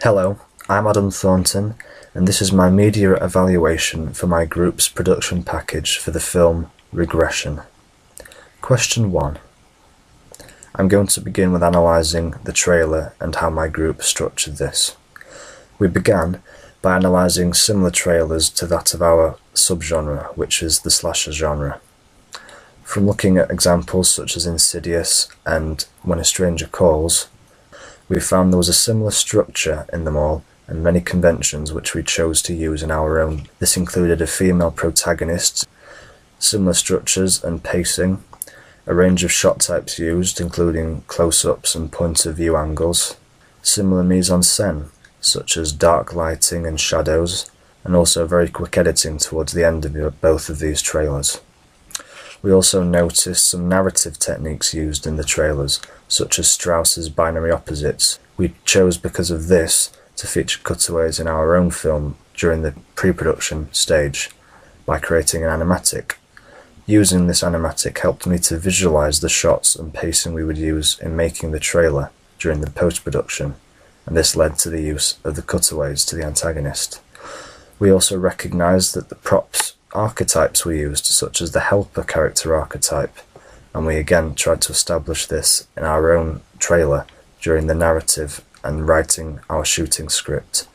Hello, I'm Adam Thornton, and this is my media evaluation for my group's production package for the film Regression. Question 1. I'm going to begin with analysing the trailer and how my group structured this. We began by analysing similar trailers to that of our subgenre, which is the slasher genre. From looking at examples such as Insidious and When a Stranger Calls, we found there was a similar structure in them all and many conventions which we chose to use in our own. This included a female protagonist, similar structures and pacing, a range of shot types used including close-ups and point-of-view angles, similar mise-en-scène such as dark lighting and shadows, and also very quick editing towards the end of both of these trailers. We also noticed some narrative techniques used in the trailers, such as Strauss's binary opposites. We chose because of this to feature cutaways in our own film during the pre-production stage by creating an animatic. Using this animatic helped me to visualize the shots and pacing we would use in making the trailer during the post-production, and this led to the use of the cutaways to the antagonist. We also recognized that the props archetypes were used, such as the helper character archetype, and we again tried to establish this in our own trailer during the narrative and writing our shooting script.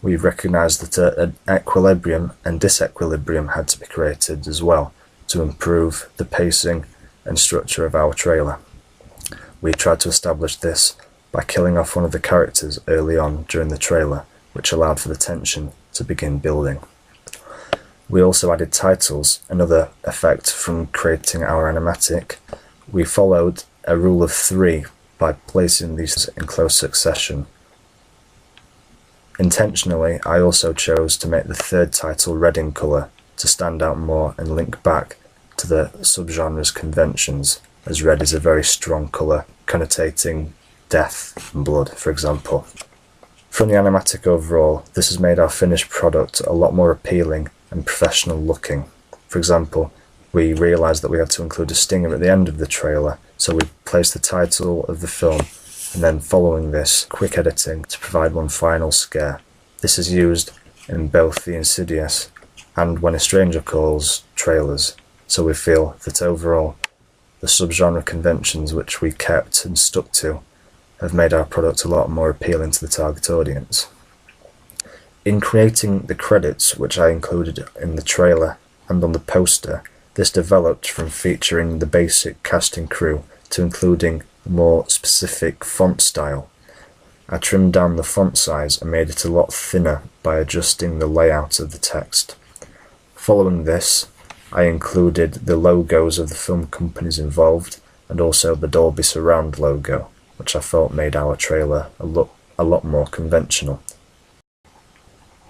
We recognised that an equilibrium and disequilibrium had to be created as well to improve the pacing and structure of our trailer. We tried to establish this by killing off one of the characters early on during the trailer, which allowed for the tension to begin building. We also added titles, another effect from creating our animatic. We followed a rule of 3 by placing these in close succession. Intentionally, I also chose to make the third title red in colour to stand out more and link back to the subgenre's conventions, as red is a very strong colour connotating death and blood, for example. From the animatic overall, this has made our finished product a lot more appealing and professional looking. For example, we realised that we had to include a stinger at the end of the trailer, so we placed the title of the film and then following this, quick editing to provide one final scare. This is used in both the Insidious and When a Stranger Calls trailers, so we feel that overall the subgenre conventions which we kept and stuck to have made our product a lot more appealing to the target audience. In creating the credits, which I included in the trailer and on the poster, this developed from featuring the basic casting crew to including a more specific font style. I trimmed down the font size and made it a lot thinner by adjusting the layout of the text. Following this, I included the logos of the film companies involved and also the Dolby Surround logo, which I felt made our trailer a lot more conventional.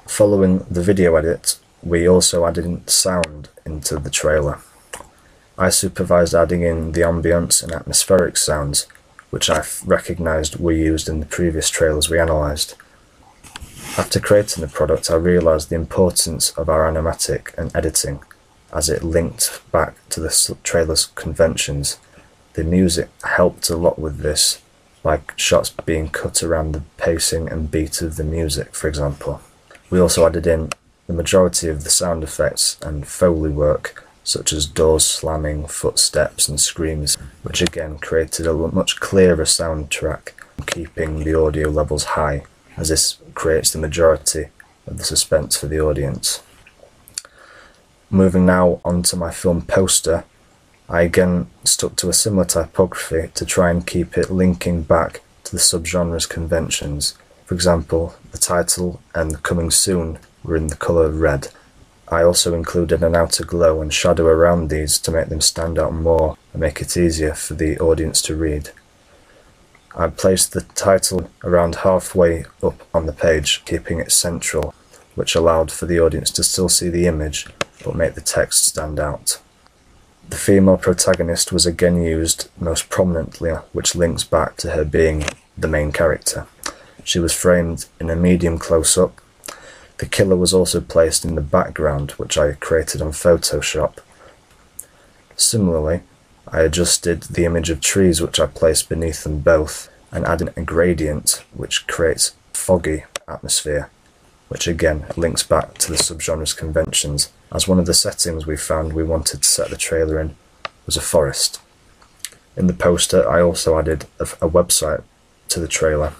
Following the video edit, we also added sound into the trailer. I supervised adding in the ambience and atmospheric sounds, which I recognised were used in the previous trailers we analysed. After creating the product, I realised the importance of our animatic and editing, as it linked back to the trailer's conventions. The music helped a lot with this, like shots being cut around the pacing and beat of the music, for example. We also added in the majority of the sound effects and Foley work, such as doors slamming, footsteps and screams, which again created a much clearer soundtrack, keeping the audio levels high, as this creates the majority of the suspense for the audience. Moving now on to my film poster, I again stuck to a similar typography to try and keep it linking back to the subgenre's conventions. For example, the title and the coming soon were in the colour red. I also included an outer glow and shadow around these to make them stand out more and make it easier for the audience to read. I placed the title around halfway up on the page, keeping it central, which allowed for the audience to still see the image but make the text stand out. The female protagonist was again used most prominently, which links back to her being the main character. She was framed in a medium close-up. The killer was also placed in the background, which I created on Photoshop. Similarly, I adjusted the image of trees which I placed beneath them both, and added a gradient which creates foggy atmosphere, which again links back to the subgenre's conventions, as one of the settings we found we wanted to set the trailer in was a forest. In the poster I also added a website to the trailer,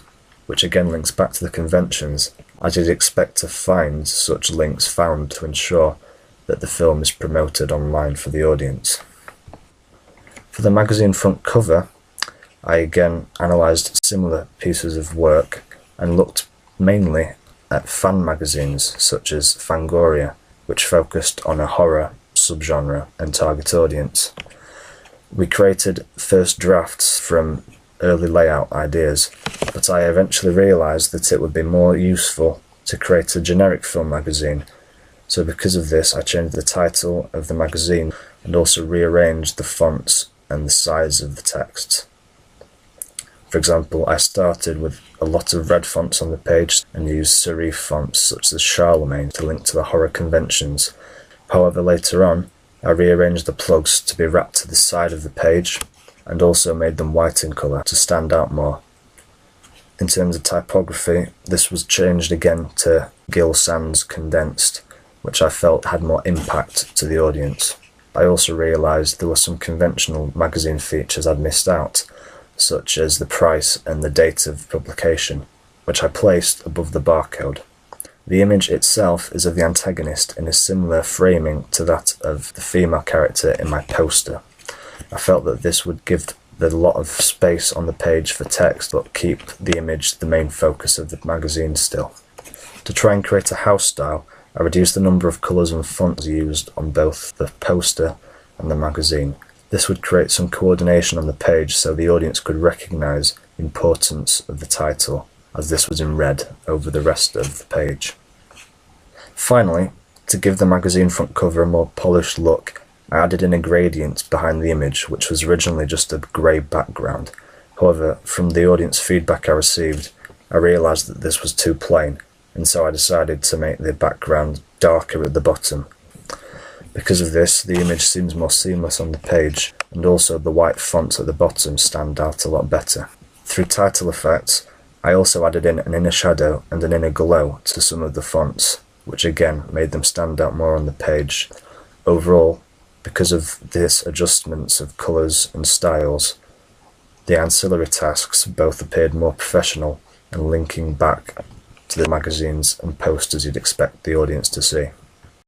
which again links back to the conventions, as you'd expect to find such links found to ensure that the film is promoted online for the audience. For the magazine front cover, I again analysed similar pieces of work and looked mainly at fan magazines such as Fangoria, which focused on a horror subgenre and target audience. We created first drafts from early layout ideas, but I eventually realised that it would be more useful to create a generic film magazine, so because of this I changed the title of the magazine and also rearranged the fonts and the size of the texts. For example, I started with a lot of red fonts on the page and used serif fonts such as Charlemagne to link to the horror conventions. However, later on, I rearranged the plugs to be wrapped to the side of the page and also made them white in colour to stand out more. In terms of typography, this was changed again to Gill Sans condensed, which I felt had more impact to the audience. I also realised there were some conventional magazine features I'd missed out, such as the price and the date of publication, which I placed above the barcode. The image itself is of the antagonist in a similar framing to that of the female character in my poster. I felt that this would give a lot of space on the page for text, but keep the image the main focus of the magazine still. To try and create a house style, I reduced the number of colours and fonts used on both the poster and the magazine. This would create some coordination on the page so the audience could recognise the importance of the title, as this was in red over the rest of the page. Finally, to give the magazine front cover a more polished look, I added in a gradient behind the image, which was originally just a grey background. However, from the audience feedback I received, I realised that this was too plain, and so I decided to make the background darker at the bottom. Because of this, the image seems more seamless on the page, and also the white fonts at the bottom stand out a lot better. Through title effects, I also added in an inner shadow and an inner glow to some of the fonts, which again made them stand out more on the page. Overall, because of this adjustments of colours and styles, the ancillary tasks both appeared more professional and linking back to the magazines and posters you'd expect the audience to see.